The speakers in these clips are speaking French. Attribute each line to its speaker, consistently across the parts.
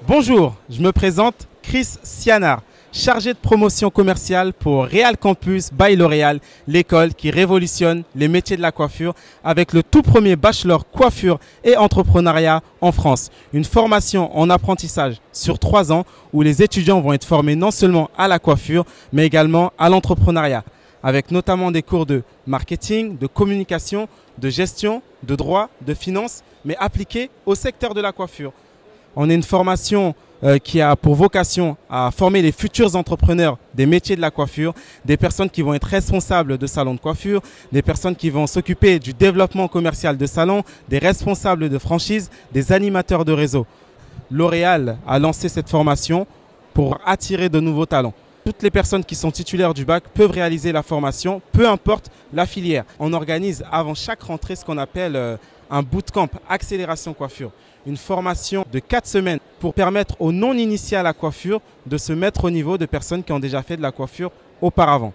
Speaker 1: Bonjour, je me présente Chris Sianard, chargé de promotion commerciale pour Real Campus by L'Oréal, l'école qui révolutionne les métiers de la coiffure avec le tout premier bachelor coiffure et entrepreneuriat en France. Une formation en apprentissage sur 3 ans où les étudiants vont être formés non seulement à la coiffure mais également à l'entrepreneuriat, avec notamment des cours de marketing, de communication, de gestion, de droit, de finance, mais appliqués au secteur de la coiffure. On est une formation qui a pour vocation à former les futurs entrepreneurs des métiers de la coiffure, des personnes qui vont être responsables de salons de coiffure, des personnes qui vont s'occuper du développement commercial de salons, des responsables de franchise, des animateurs de réseau. L'Oréal a lancé cette formation pour attirer de nouveaux talents. Toutes les personnes qui sont titulaires du bac peuvent réaliser la formation, peu importe la filière. On organise avant chaque rentrée ce qu'on appelle un bootcamp accélération coiffure. Une formation de 4 semaines pour permettre aux non-initiés à la coiffure de se mettre au niveau de personnes qui ont déjà fait de la coiffure auparavant.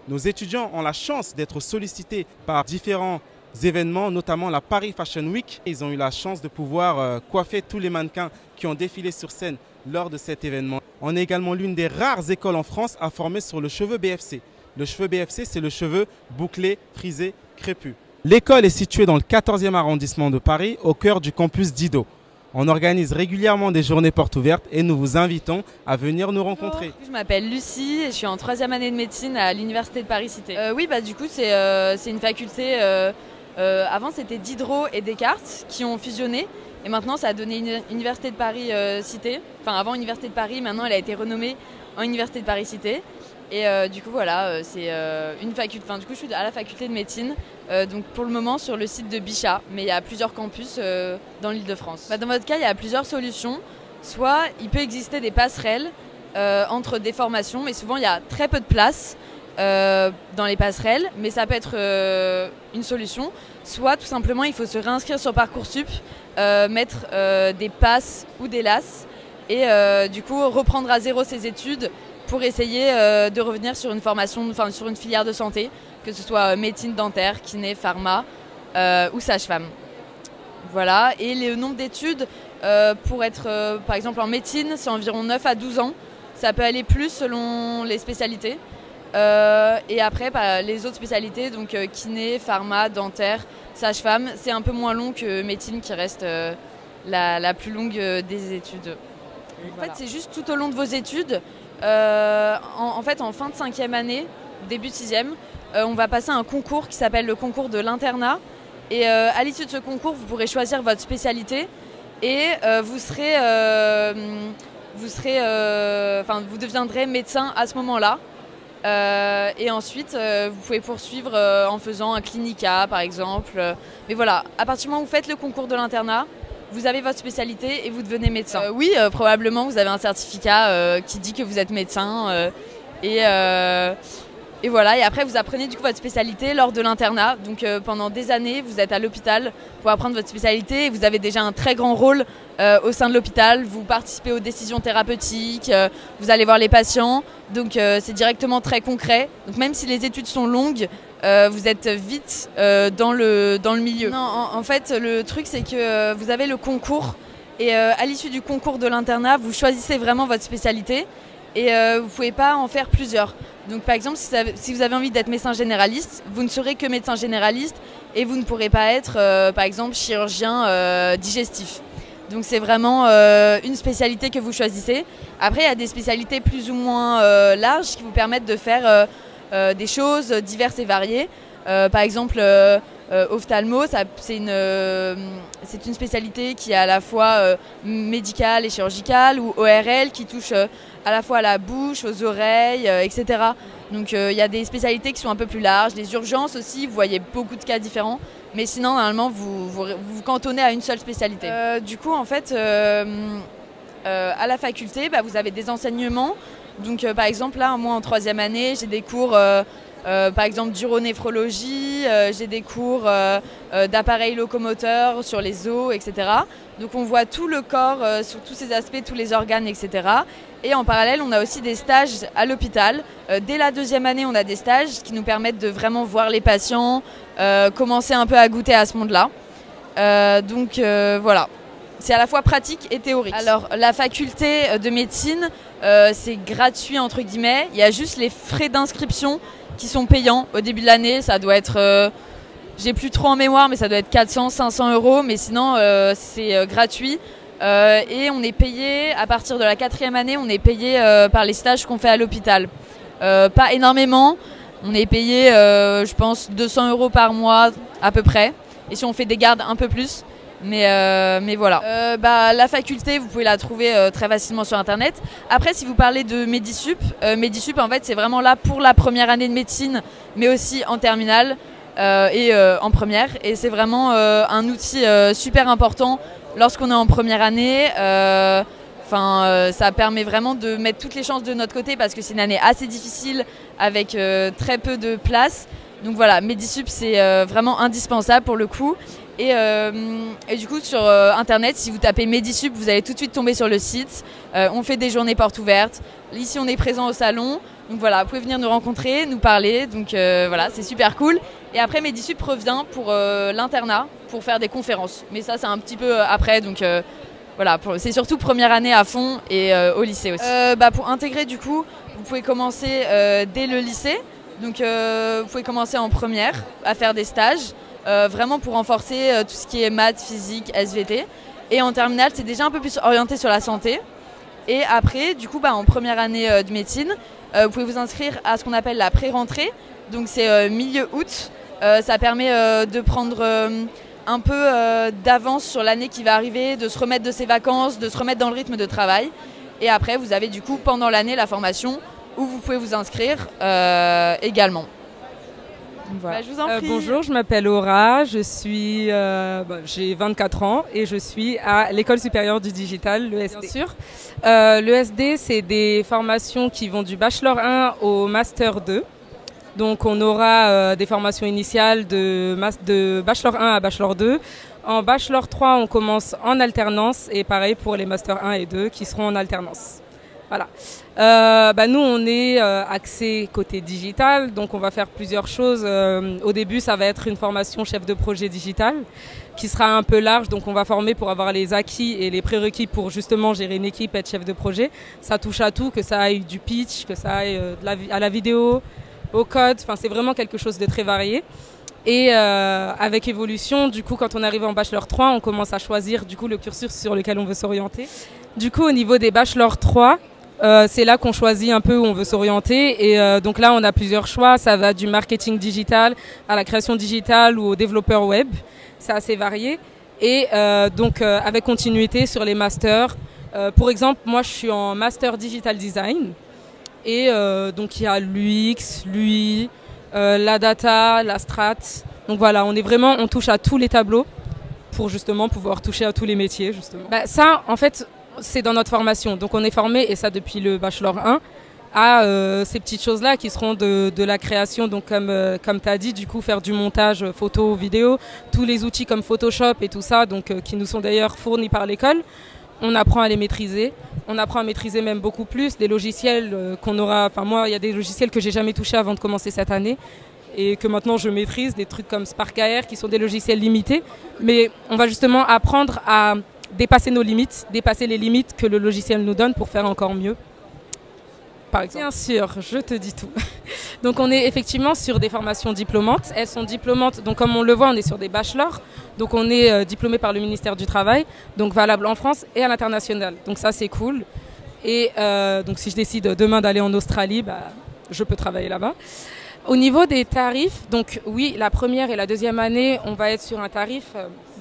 Speaker 1: Nos étudiants ont la chance d'être sollicités par différents événements, notamment la Paris Fashion Week. Ils ont eu la chance de pouvoir coiffer tous les mannequins qui ont défilé sur scène lors de cet événement. On est également l'une des rares écoles en France à former sur le cheveu BFC. Le cheveu BFC, c'est le cheveu bouclé, frisé, crépus. L'école est située dans le 14e arrondissement de Paris, au cœur du campus Didot. On organise régulièrement des journées portes ouvertes et nous vous invitons à venir nous rencontrer.
Speaker 2: Je m'appelle Lucie et je suis en 3e année de médecine à l'Université de Paris-Cité. Du coup, c'est une faculté. Avant, c'était Diderot et Descartes qui ont fusionné. Et maintenant, ça a donné une Université de Paris-Cité. Enfin, avant Université de Paris, maintenant, elle a été renommée en Université de Paris-Cité. Et du coup, voilà, c'est une faculté. Enfin, du coup, je suis à la faculté de médecine. Donc, pour le moment, sur le site de Bichat. Mais il y a plusieurs campus dans l'Île-de-France. Dans votre cas, il y a plusieurs solutions. Soit, il peut exister des passerelles entre des formations. Mais souvent, il y a très peu de place dans les passerelles. Mais ça peut être une solution. Soit, tout simplement, il faut se réinscrire sur Parcoursup, mettre des passes ou des LAS. Et du coup, reprendre à zéro ses études pour essayer de revenir sur une formation, enfin sur une filière de santé, que ce soit médecine dentaire, kiné, pharma ou sage-femme. Voilà, et le nombre d'études pour être, par exemple en médecine, c'est environ 9 à 12 ans. Ça peut aller plus selon les spécialités. Et après, les autres spécialités, donc kiné, pharma, dentaire, sage-femme, c'est un peu moins long que médecine qui reste la plus longue des études. En fait, c'est juste tout au long de vos études. En fin de 5e année, début de 6e, on va passer un concours qui s'appelle le concours de l'internat. Et à l'issue de ce concours, vous pourrez choisir votre spécialité et vous deviendrez médecin à ce moment-là. Et ensuite, vous pouvez poursuivre en faisant un clinica, par exemple. Mais voilà, à partir du moment où vous faites le concours de l'internat, vous avez votre spécialité et vous devenez médecin. Oui, probablement, vous avez un certificat qui dit que vous êtes médecin. Et voilà, et après, vous apprenez du coup votre spécialité lors de l'internat. Donc pendant des années, vous êtes à l'hôpital pour apprendre votre spécialité. Et vous avez déjà un très grand rôle au sein de l'hôpital. Vous participez aux décisions thérapeutiques, vous allez voir les patients. Donc c'est directement très concret. Donc même si les études sont longues, vous êtes vite dans le milieu. Non, en fait, le truc, c'est que vous avez le concours. Et à l'issue du concours de l'internat, vous choisissez vraiment votre spécialité. Et vous ne pouvez pas en faire plusieurs. Donc par exemple, si vous avez envie d'être médecin généraliste, vous ne serez que médecin généraliste et vous ne pourrez pas être, par exemple, chirurgien digestif. Donc c'est vraiment une spécialité que vous choisissez. Après, il y a des spécialités plus ou moins larges qui vous permettent de faire des choses diverses et variées. Par exemple, ophtalmo, c'est une spécialité qui est à la fois médicale et chirurgicale, ou ORL qui touche à la fois à la bouche, aux oreilles, etc. Donc il y a des spécialités qui sont un peu plus larges. Les urgences aussi, vous voyez beaucoup de cas différents. Mais sinon, normalement, vous cantonnez à une seule spécialité. Du coup, en fait, à la faculté, vous avez des enseignements. Donc par exemple, là, moi en 3e année, j'ai des cours par exemple d'uronéphrologie, j'ai des cours d'appareils locomoteurs sur les os, etc. Donc on voit tout le corps, sur tous ces aspects, tous les organes, etc. Et en parallèle, on a aussi des stages à l'hôpital. Dès la 2e année, on a des stages qui nous permettent de vraiment voir les patients, commencer un peu à goûter à ce monde-là. Donc voilà, c'est à la fois pratique et théorique. Alors la faculté de médecine, c'est gratuit entre guillemets. Il y a juste les frais d'inscription qui sont payants au début de l'année. Ça doit être, j'ai plus trop en mémoire, mais ça doit être 400-500 €. Mais sinon, c'est gratuit. Et on est payé, à partir de la 4e année, on est payé par les stages qu'on fait à l'hôpital. Pas énormément, on est payé, je pense, 200 € par mois à peu près. Et si on fait des gardes, un peu plus. Mais voilà. La faculté, vous pouvez la trouver très facilement sur Internet. Après, si vous parlez de Medisup, Medisup, en fait, c'est vraiment là pour la première année de médecine, mais aussi en terminale et en première. Et c'est vraiment un outil super important lorsqu'on est en première année. Ça permet vraiment de mettre toutes les chances de notre côté parce que c'est une année assez difficile avec très peu de place. Donc voilà, Medisup, c'est vraiment indispensable pour le coup. Et du coup, sur Internet, si vous tapez Medisup, vous allez tout de suite tomber sur le site. On fait des journées portes ouvertes. Ici, on est présent au salon. Donc voilà, vous pouvez venir nous rencontrer, nous parler. Donc voilà, c'est super cool. Et après, Medisup revient pour l'internat, pour faire des conférences. Mais ça, c'est un petit peu après. Donc voilà, c'est surtout première année à fond et au lycée aussi. Pour intégrer, du coup, vous pouvez commencer dès le lycée. Donc vous pouvez commencer en première à faire des stages, vraiment pour renforcer tout ce qui est maths, physique, SVT. Et en terminale, c'est déjà un peu plus orienté sur la santé. Et après, du coup, en première année de médecine, vous pouvez vous inscrire à ce qu'on appelle la pré-rentrée. Donc c'est milieu août. Ça permet de prendre un peu d'avance sur l'année qui va arriver, de se remettre de ses vacances, de se remettre dans le rythme de travail. Et après, vous avez du coup pendant l'année la formation où vous pouvez vous inscrire également.
Speaker 3: Voilà.
Speaker 2: Je vous en prie.
Speaker 3: Bonjour, je m'appelle Aura, j'ai 24 ans et je suis à l'École supérieure du digital, l'ESD. Bien sûr. L'ESD, c'est des formations qui vont du Bachelor 1 au Master 2. Donc on aura des formations initiales de Bachelor 1 à Bachelor 2. En Bachelor 3, on commence en alternance et pareil pour les Master 1 et 2 qui seront en alternance. Voilà. Nous, on est axé côté digital, donc on va faire plusieurs choses. Au début, ça va être une formation chef de projet digital qui sera un peu large, donc on va former pour avoir les acquis et les prérequis pour justement gérer une équipe et être chef de projet. Ça touche à tout, que ça aille du pitch, que ça aille à la vidéo, au code, enfin c'est vraiment quelque chose de très varié. Et avec évolution, du coup, quand on arrive en Bachelor 3, on commence à choisir du coup le cursus sur lequel on veut s'orienter. Du coup, au niveau des Bachelor 3, c'est là qu'on choisit un peu où on veut s'orienter. Et donc là, on a plusieurs choix. Ça va du marketing digital à la création digitale ou au développeur web. C'est assez varié. Et avec continuité sur les masters. Pour exemple, moi, je suis en master digital design. Et donc, il y a l'UX, l'UI, la data, la strat. Donc voilà, on touche à tous les tableaux pour justement pouvoir toucher à tous les métiers. Justement. Ça, en fait, c'est dans notre formation. Donc on est formé, et ça depuis le Bachelor 1, à ces petites choses-là qui seront de la création. Donc comme tu as dit, du coup, faire du montage photo, vidéo, tous les outils comme Photoshop et tout ça, donc qui nous sont d'ailleurs fournis par l'école. On apprend à les maîtriser. On apprend à maîtriser même beaucoup plus des logiciels qu'on aura. Enfin moi, il y a des logiciels que j'ai jamais touchés avant de commencer cette année et que maintenant je maîtrise, des trucs comme Spark AR qui sont des logiciels limités. Mais on va justement apprendre à dépasser nos limites, dépasser les limites que le logiciel nous donne pour faire encore mieux. Par exemple. Bien sûr, je te dis tout. Donc on est effectivement sur des formations diplômantes. Elles sont diplômantes, donc comme on le voit, on est sur des bachelors. Donc on est diplômé par le ministère du Travail, donc valable en France et à l'international. Donc ça c'est cool. Et donc si je décide demain d'aller en Australie, je peux travailler là-bas. Au niveau des tarifs, donc oui, la première et la deuxième année, on va être sur un tarif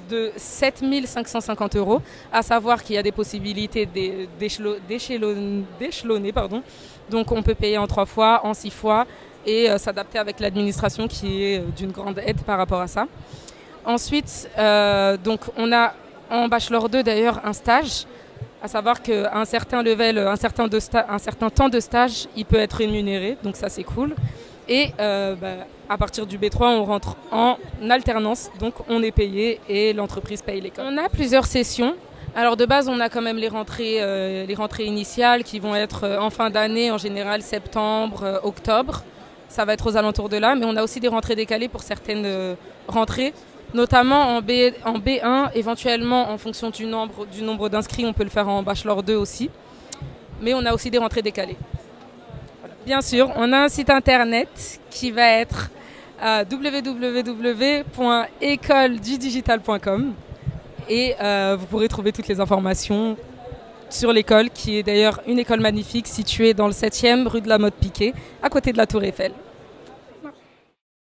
Speaker 3: de 7 550 €, à savoir qu'il y a des possibilités d'échelonner. Donc on peut payer en 3 fois, en 6 fois et s'adapter avec l'administration qui est d'une grande aide par rapport à ça. Ensuite, donc on a en Bachelor 2 d'ailleurs un stage, à savoir qu'à un certain level, un certain temps de stage, il peut être rémunéré, donc ça c'est cool. Et à partir du B3, on rentre en alternance, donc on est payé et l'entreprise paye l'école. On a plusieurs sessions. Alors de base, on a quand même les rentrées initiales qui vont être en fin d'année, en général septembre, octobre. Ça va être aux alentours de là, mais on a aussi des rentrées décalées pour certaines rentrées, notamment en B1, éventuellement en fonction du nombre d'inscrits, on peut le faire en Bachelor 2 aussi. Mais on a aussi des rentrées décalées. Bien sûr, on a un site internet qui va être www.écoledudigital.com et vous pourrez trouver toutes les informations sur l'école, qui est d'ailleurs une école magnifique située dans le 7e rue de la Motte-Piquet, à côté de la Tour Eiffel.